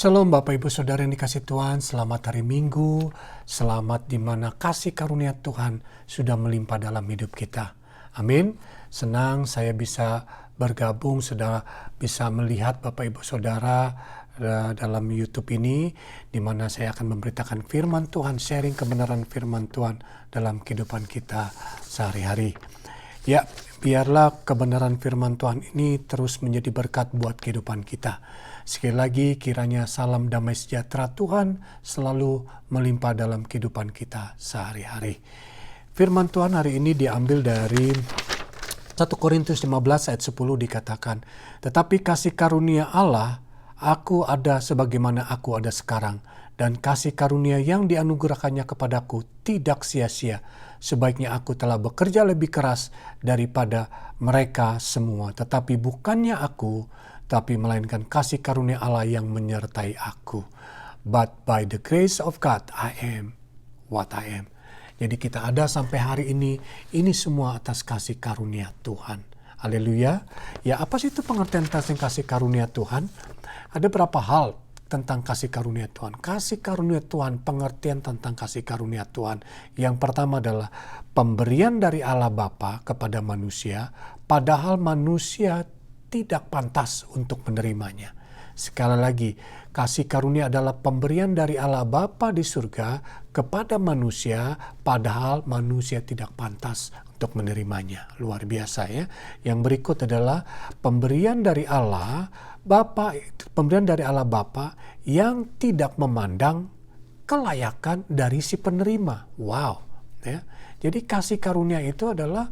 Shalom Bapak Ibu Saudara yang dikasih Tuhan, selamat hari Minggu, selamat di mana kasih karunia Tuhan sudah melimpah dalam hidup kita. Amin. Senang saya bisa bergabung, sudah bisa melihat Bapak Ibu Saudara dalam YouTube ini, di mana saya akan memberitakan firman Tuhan, sharing kebenaran firman Tuhan dalam kehidupan kita sehari-hari. Ya, biarlah kebenaran firman Tuhan ini terus menjadi berkat buat kehidupan kita. Sekali lagi, kiranya salam damai sejahtera Tuhan selalu melimpah dalam kehidupan kita sehari-hari. Firman Tuhan hari ini diambil dari 1 Korintus 15 ayat 10 dikatakan, "Tetapi kasih karunia Allah, aku ada sebagaimana aku ada sekarang, dan kasih karunia yang dianugerahkannya kepadaku tidak sia-sia. Sebaiknya aku telah bekerja lebih keras daripada mereka semua. Tetapi bukannya aku, tapi melainkan kasih karunia Allah yang menyertai aku. But by the grace of God, I am what I am." Jadi kita ada sampai hari ini semua atas kasih karunia Tuhan. Haleluya. Ya, apa sih itu pengertian tentang kasih karunia Tuhan? Ada berapa hal tentang kasih karunia Tuhan. Kasih karunia Tuhan, pengertian tentang kasih karunia Tuhan. Yang pertama adalah pemberian dari Allah Bapa kepada manusia, padahal manusia tidak pantas untuk menerimanya. Sekali lagi, kasih karunia adalah pemberian dari Allah Bapa di surga kepada manusia, padahal manusia tidak pantas untuk menerimanya. Luar biasa ya. Yang berikut adalah pemberian dari Allah Bapa, pemberian dari Allah Bapa yang tidak memandang kelayakan dari si penerima. Wow, ya. Jadi kasih karunia itu adalah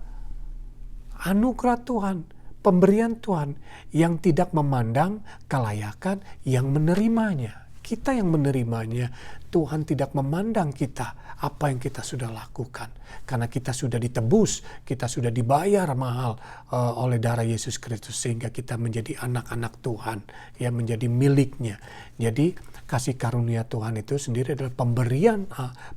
anugerah Tuhan, pemberian Tuhan yang tidak memandang kelayakan yang menerimanya. Kita yang menerimanya, Tuhan tidak memandang kita, apa yang kita sudah lakukan. Karena kita sudah ditebus, kita sudah dibayar mahal oleh darah Yesus Kristus, sehingga kita menjadi anak-anak Tuhan, ya, menjadi miliknya. Jadi kasih karunia Tuhan itu sendiri adalah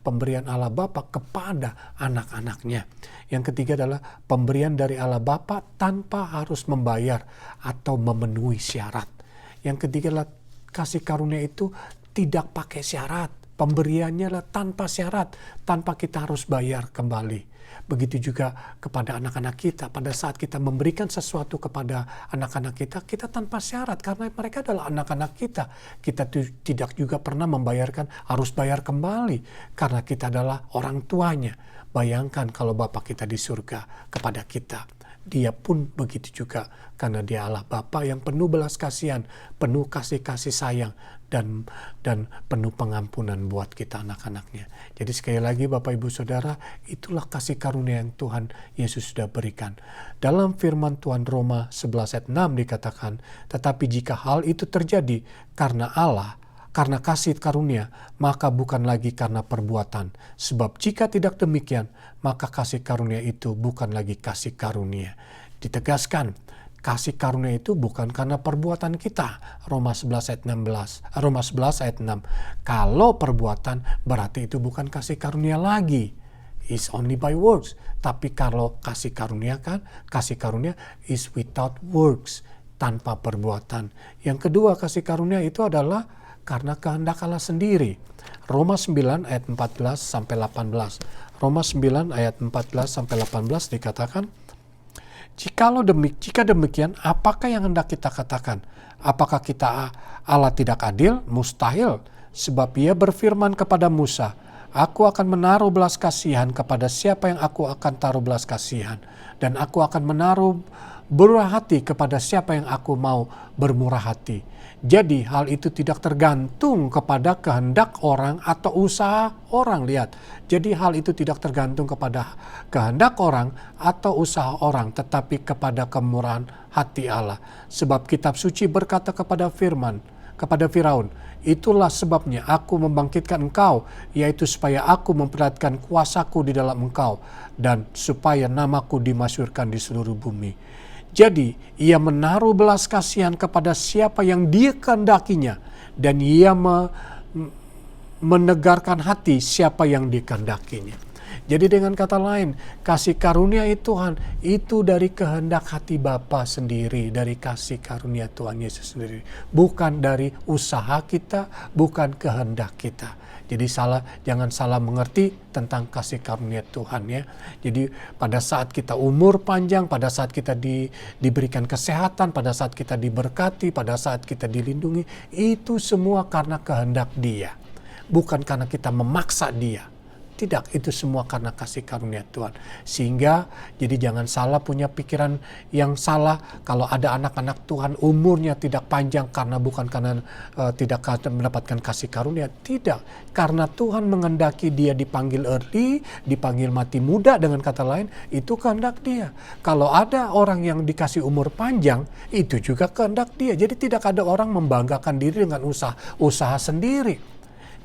pemberian Allah Bapa kepada anak-anaknya. Yang ketiga adalah pemberian dari Allah Bapa tanpa harus membayar atau memenuhi syarat. Yang ketiga adalah kasih karunia itu tidak pakai syarat. Pemberiannya adalah tanpa syarat, tanpa kita harus bayar kembali. Begitu juga kepada anak-anak kita. Pada saat kita memberikan sesuatu kepada anak-anak kita, kita tanpa syarat karena mereka adalah anak-anak kita. Kita tidak juga pernah membayarkan, harus bayar kembali karena kita adalah orang tuanya. Bayangkan kalau Bapa kita di surga kepada kita. Dia pun begitu juga karena dia Allah Bapa yang penuh belas kasihan, penuh kasih sayang dan penuh pengampunan buat kita anak-anaknya. Jadi sekali lagi Bapak Ibu Saudara, itulah kasih karunia yang Tuhan Yesus sudah berikan. Dalam firman Tuhan Roma 11 ayat 6 dikatakan, "Tetapi jika hal itu terjadi karena Allah, karena kasih karunia, maka bukan lagi karena perbuatan. Sebab jika tidak demikian, maka kasih karunia itu bukan lagi kasih karunia." Ditegaskan, kasih karunia itu bukan karena perbuatan kita. Roma 11 ayat 6. Kalau perbuatan berarti itu bukan kasih karunia lagi. It's only by works. Tapi kalau kasih karunia is without works, tanpa perbuatan. Yang kedua, kasih karunia itu adalah karena kehendak Allah sendiri. Roma 9 ayat 14 sampai 18. Roma 9 ayat 14 sampai 18 dikatakan, jika demikian, apakah yang hendak kita katakan? Apakah kita Allah tidak adil? Mustahil. Sebab Ia berfirman kepada Musa, "Aku akan menaruh belas kasihan kepada siapa yang aku akan taruh belas kasihan. Dan aku akan menaruh murah hati kepada siapa yang aku mau bermurah hati." Jadi hal itu tidak tergantung kepada kehendak orang atau usaha orang. Lihat, jadi hal itu tidak tergantung kepada kehendak orang atau usaha orang, tetapi kepada kemurahan hati Allah. Sebab kitab suci berkata kepada Firaun, "Itulah sebabnya aku membangkitkan engkau, yaitu supaya aku memperlihatkan kuasaku di dalam engkau, dan supaya namaku dimasyhurkan di seluruh bumi." Jadi, Ia menaruh belas kasihan kepada siapa yang Dia kehendakinya, dan Ia menegarkan hati siapa yang dikehendakinya. Jadi dengan kata lain, kasih karunia Tuhan itu dari kehendak hati Bapa sendiri, dari kasih karunia Tuhan Yesus sendiri. Bukan dari usaha kita, bukan kehendak kita. Jadi jangan salah mengerti tentang kasih karunia Tuhan ya. Jadi pada saat kita umur panjang, pada saat kita diberikan kesehatan, pada saat kita diberkati, pada saat kita dilindungi, itu semua karena kehendak Dia. Bukan karena kita memaksa Dia. Tidak, itu semua karena kasih karunia Tuhan. Sehingga, jadi jangan salah punya pikiran yang salah kalau ada anak-anak Tuhan umurnya tidak panjang bukan karena tidak mendapatkan kasih karunia. Tidak, karena Tuhan mengendaki dia dipanggil early, dipanggil mati muda, dengan kata lain, itu kehendak Dia. Kalau ada orang yang dikasih umur panjang, itu juga kehendak Dia. Jadi tidak ada orang membanggakan diri dengan usaha sendiri.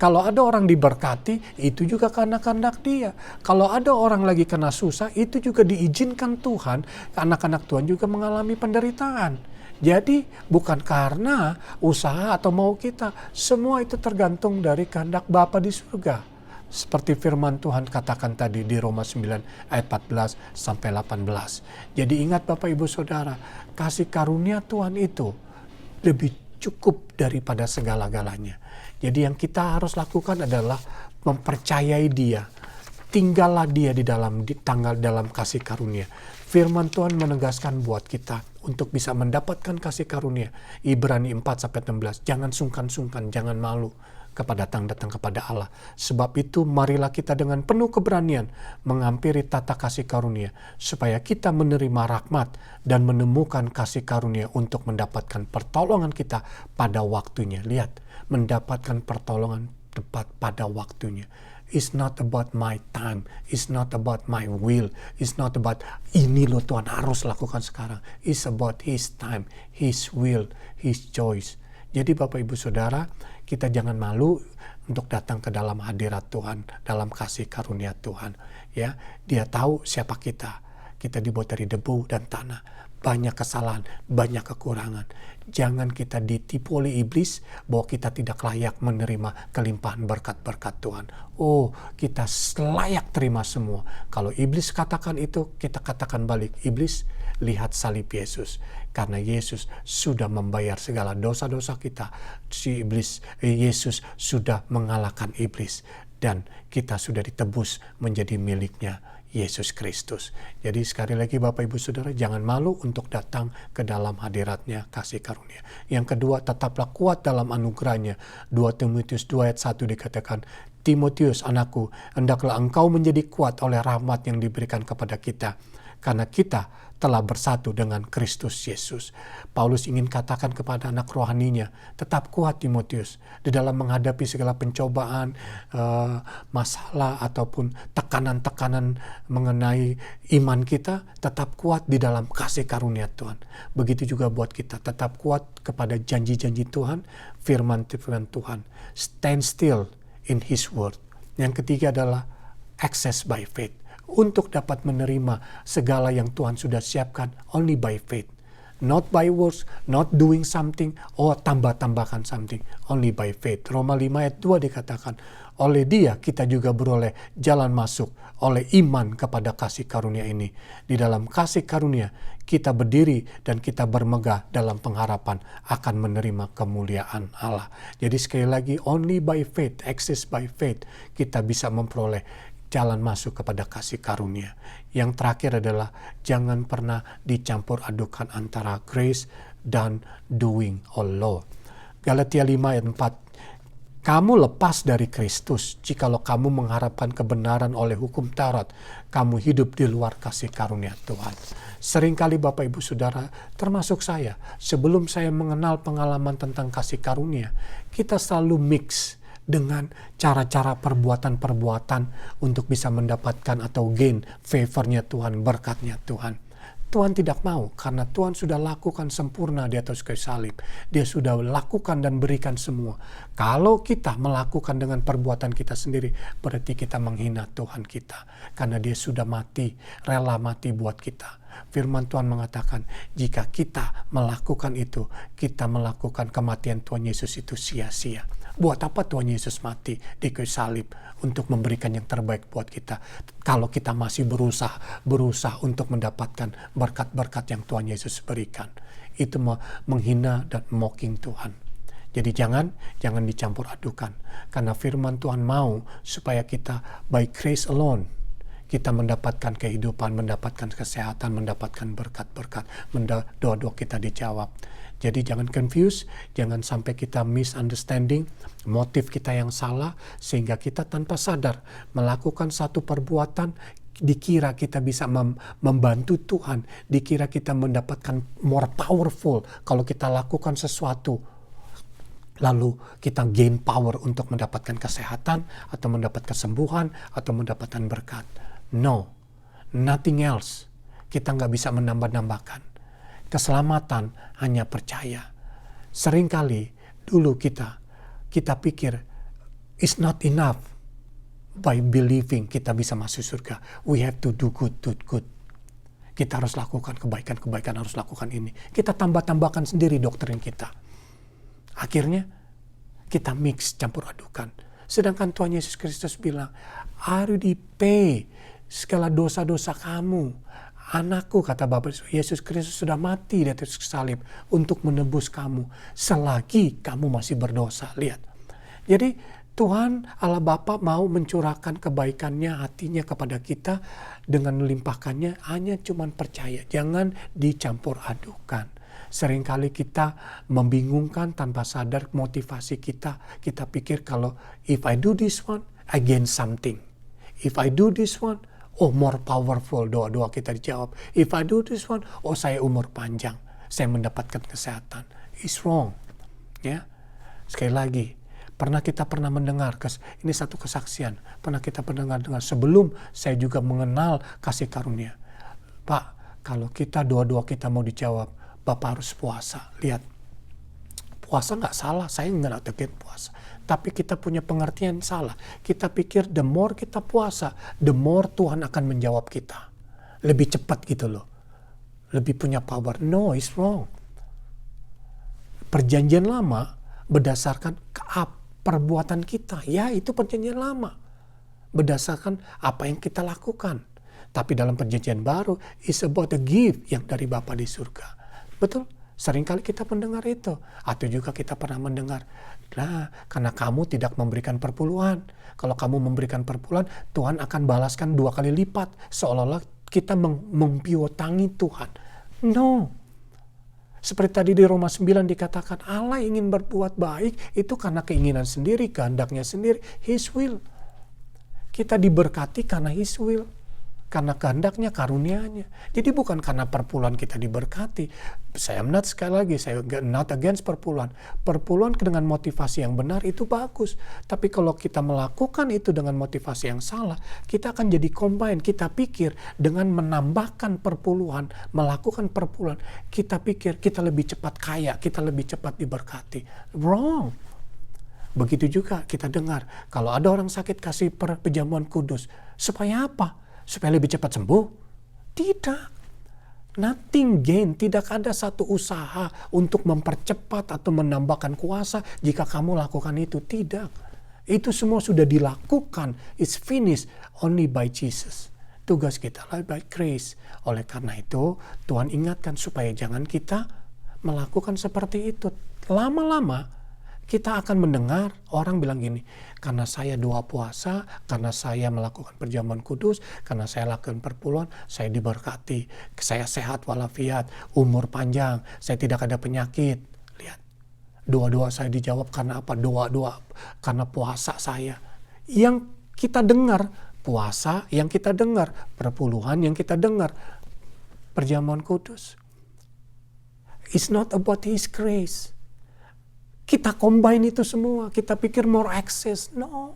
Kalau ada orang diberkati, itu juga karena kehendak Dia. Kalau ada orang lagi kena susah, itu juga diizinkan Tuhan. Anak-anak Tuhan juga mengalami penderitaan. Jadi bukan karena usaha atau mau kita. Semua itu tergantung dari kehendak Bapa di surga. Seperti firman Tuhan katakan tadi di Roma 9 ayat 14 sampai 18. Jadi ingat Bapak Ibu Saudara, kasih karunia Tuhan itu lebih cukup daripada segala-galanya. Jadi yang kita harus lakukan adalah mempercayai Dia. Tinggallah Dia di dalam kasih karunia. Firman Tuhan menegaskan buat kita untuk bisa mendapatkan kasih karunia. Ibrani 4-16. Jangan sungkan-sungkan, jangan malu datang kepada Allah. Sebab itu marilah kita dengan penuh keberanian menghampiri tata kasih karunia, supaya kita menerima rahmat dan menemukan kasih karunia untuk mendapatkan pertolongan kita pada waktunya. Lihat, mendapatkan pertolongan tepat pada waktunya. It's not about my time, it's not about my will, it's not about ini loh Tuhan harus lakukan sekarang. It's about His time, His will, His choice. Jadi Bapak Ibu Saudara, kita jangan malu untuk datang ke dalam hadirat Tuhan, dalam kasih karunia Tuhan. Ya, Dia tahu siapa kita. Kita dibuat dari debu dan tanah. Banyak kesalahan, banyak kekurangan. Jangan kita ditipu oleh iblis bahwa kita tidak layak menerima kelimpahan berkat-berkat Tuhan. Oh, kita layak terima semua. Kalau iblis katakan itu, kita katakan balik. Iblis, lihat salib Yesus. Karena Yesus sudah membayar segala dosa-dosa kita. Yesus sudah mengalahkan iblis. Dan kita sudah ditebus menjadi miliknya Yesus Kristus. Jadi sekali lagi Bapak Ibu Saudara, jangan malu untuk datang ke dalam hadiratnya kasih karunia. Yang kedua, tetaplah kuat dalam anugerahnya. 2 Timotius 2 ayat 1 dikatakan, Timotius anakku, hendaklah engkau menjadi kuat oleh rahmat yang diberikan kepada kita. Karena kita telah bersatu dengan Kristus Yesus. Paulus ingin katakan kepada anak rohaninya, tetap kuat Timotius di dalam menghadapi segala pencobaan, masalah ataupun tekanan-tekanan mengenai iman kita, tetap kuat di dalam kasih karunia Tuhan. Begitu juga buat kita, tetap kuat kepada janji-janji Tuhan, firman-firman Tuhan. Stand still in His word. Yang ketiga adalah access by faith. Untuk dapat menerima segala yang Tuhan sudah siapkan only by faith. Not by works, not doing something, tambah-tambahkan something. Only by faith. Roma 5 ayat 2 dikatakan, oleh Dia kita juga beroleh jalan masuk oleh iman kepada kasih karunia ini. Di dalam kasih karunia kita berdiri dan kita bermegah dalam pengharapan akan menerima kemuliaan Allah. Jadi sekali lagi, only by faith, access by faith, kita bisa memperoleh jalan masuk kepada kasih karunia. Yang terakhir adalah jangan pernah dicampur adukan antara grace dan doing or law. Galatia 5 ayat 4. Kamu lepas dari Kristus jikalau kamu mengharapkan kebenaran oleh hukum Taurat. Kamu hidup di luar kasih karunia Tuhan. Seringkali Bapak Ibu Saudara, termasuk saya, sebelum saya mengenal pengalaman tentang kasih karunia, kita selalu mix dengan cara-cara perbuatan-perbuatan untuk bisa mendapatkan atau gain favornya Tuhan, berkatnya Tuhan. Tuhan tidak mau, karena Tuhan sudah lakukan sempurna di atas kayu salib. Dia sudah lakukan dan berikan semua. Kalau kita melakukan dengan perbuatan kita sendiri, berarti kita menghina Tuhan kita. Karena Dia sudah mati, rela mati buat kita. Firman Tuhan mengatakan, jika kita melakukan itu, kita melakukan kematian Tuhan Yesus itu sia-sia. Buat apa Tuhan Yesus mati di kayu salib? Untuk memberikan yang terbaik buat kita. Kalau kita masih berusaha untuk mendapatkan berkat-berkat yang Tuhan Yesus berikan. Itu menghina dan mocking Tuhan. Jadi jangan dicampur adukan. Karena firman Tuhan mau supaya kita by grace alone, kita mendapatkan kehidupan, mendapatkan kesehatan, mendapatkan berkat-berkat, doa-doa kita dijawab. Jadi jangan confuse, jangan sampai kita misunderstanding, motif kita yang salah, sehingga kita tanpa sadar melakukan satu perbuatan, dikira kita bisa membantu Tuhan, dikira kita mendapatkan more powerful kalau kita lakukan sesuatu. Lalu kita gain power untuk mendapatkan kesehatan, atau mendapat kesembuhan, atau mendapatkan berkat. No, nothing else. Kita nggak bisa menambah-nambahkan. Keselamatan hanya percaya. Seringkali dulu kita pikir it's not enough by believing kita bisa masuk surga. We have to do good. Kita harus lakukan kebaikan, harus lakukan ini. Kita tambah-tambahkan sendiri doktrin kita. Akhirnya kita mix, campur adukan. Sedangkan Tuhan Yesus Kristus bilang, I already pay segala dosa-dosa kamu. Anakku, kata Bapak Yesus Kristus, sudah mati di atas salib untuk menebus kamu selagi kamu masih berdosa. Lihat. Jadi Tuhan Allah Bapa mau mencurahkan kebaikannya, hatinya kepada kita dengan melimpahkannya, hanya cuman percaya. Jangan dicampur adukan. Seringkali kita membingungkan tanpa sadar motivasi kita. Kita pikir kalau if I do this one, I gain something. If I do this one, more powerful, doa-doa kita dijawab. If I do this one, saya umur panjang, saya mendapatkan kesehatan. It's wrong. Ya, sekali lagi, kita pernah mendengar, ini satu kesaksian, kita dengar sebelum saya juga mengenal kasih karunia. Pak, kalau doa-doa kita mau dijawab, Bapak harus puasa. Lihat, puasa nggak salah, saya nggak against puasa. Tapi kita punya pengertian salah. Kita pikir the more kita puasa, the more Tuhan akan menjawab kita. Lebih cepat gitu loh. Lebih punya power. No, it's wrong. Perjanjian lama berdasarkan perbuatan kita. Ya, itu perjanjian lama. Berdasarkan apa yang kita lakukan. Tapi dalam perjanjian baru, it's about the gift yang dari Bapa di surga. Betul? Seringkali kita mendengar itu. Atau juga kita pernah mendengar, karena kamu tidak memberikan perpuluhan. Kalau kamu memberikan perpuluhan, Tuhan akan balaskan 2 kali lipat. Seolah-olah kita mempiutangi Tuhan. No. Seperti tadi di Roma 9 dikatakan, Allah ingin berbuat baik, itu karena keinginan sendiri, kehendaknya sendiri. His will. Kita diberkati karena His will. Karena kehendaknya, karunianya. Jadi bukan karena perpuluhan kita diberkati. Saya not against perpuluhan. Perpuluhan dengan motivasi yang benar itu bagus. Tapi kalau kita melakukan itu dengan motivasi yang salah, kita akan jadi combine. Kita pikir dengan menambahkan perpuluhan, melakukan perpuluhan, kita pikir kita lebih cepat kaya, kita lebih cepat diberkati. Wrong. Begitu juga kita dengar, kalau ada orang sakit kasih perjamuan kudus. Supaya apa? Supaya lebih cepat sembuh? Tidak. Nothing gain. Tidak ada satu usaha untuk mempercepat atau menambahkan kuasa jika kamu lakukan itu. Tidak. Itu semua sudah dilakukan. It's finished only by Jesus. Tugas kita by grace. Oleh karena itu, Tuhan ingatkan supaya jangan kita melakukan seperti itu. Lama-lama kita akan mendengar orang bilang gini, karena saya doa puasa, karena saya melakukan perjamuan kudus, karena saya lakukan perpuluhan, saya diberkati, saya sehat walafiat, umur panjang, saya tidak ada penyakit. Lihat, doa-doa saya dijawab karena apa? Doa-doa karena puasa saya. Yang kita dengar, puasa yang kita dengar, perpuluhan yang kita dengar, perjamuan kudus. It's not about His grace. Kita combine itu semua. Kita pikir more access. No.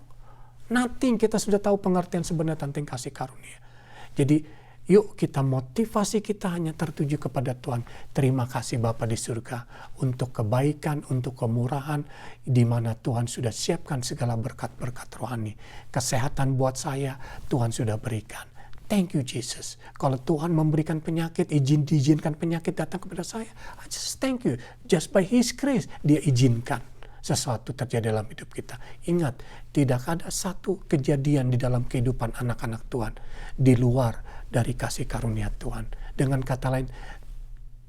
Nothing. Kita sudah tahu pengertian sebenarnya tentang kasih karunia. Jadi yuk kita motivasi kita hanya tertuju kepada Tuhan. Terima kasih Bapa di surga untuk kebaikan, untuk kemurahan. Di mana Tuhan sudah siapkan segala berkat-berkat rohani. Kesehatan buat saya Tuhan sudah berikan. Thank you Jesus. Kalau Tuhan memberikan penyakit, diizinkan penyakit datang kepada saya, I just thank you. Just by His grace, Dia izinkan sesuatu terjadi dalam hidup kita. Ingat, tidak ada satu kejadian di dalam kehidupan anak-anak Tuhan di luar dari kasih karunia Tuhan. Dengan kata lain,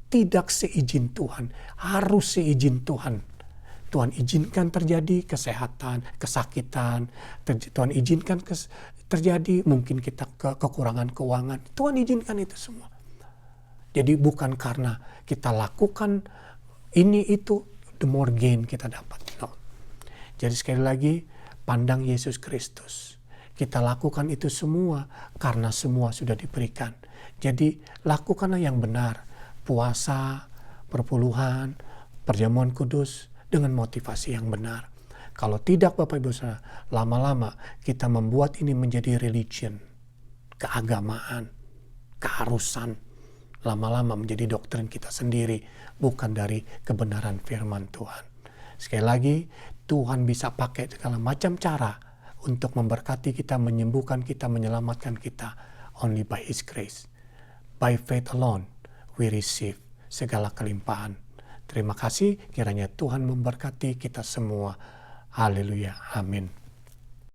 tidak seizin Tuhan, harus seizin Tuhan. Tuhan izinkan terjadi kesehatan, kesakitan. Tuhan izinkan terjadi mungkin kita kekurangan keuangan. Tuhan izinkan itu semua. Jadi bukan karena kita lakukan ini itu, the more gain kita dapat. No. Jadi sekali lagi, pandang Yesus Kristus. Kita lakukan itu semua karena semua sudah diberikan. Jadi lakukanlah yang benar. Puasa, perpuluhan, perjamuan kudus, dengan motivasi yang benar. Kalau tidak Bapak Ibu Saudara, lama-lama kita membuat ini menjadi religion, keagamaan, keharusan. Lama-lama menjadi doktrin kita sendiri, bukan dari kebenaran firman Tuhan. Sekali lagi, Tuhan bisa pakai segala macam cara untuk memberkati kita, menyembuhkan kita, menyelamatkan kita. Only by His grace. By faith alone, we receive segala kelimpahan. Terima kasih, kiranya Tuhan memberkati kita semua. Haleluya, amin.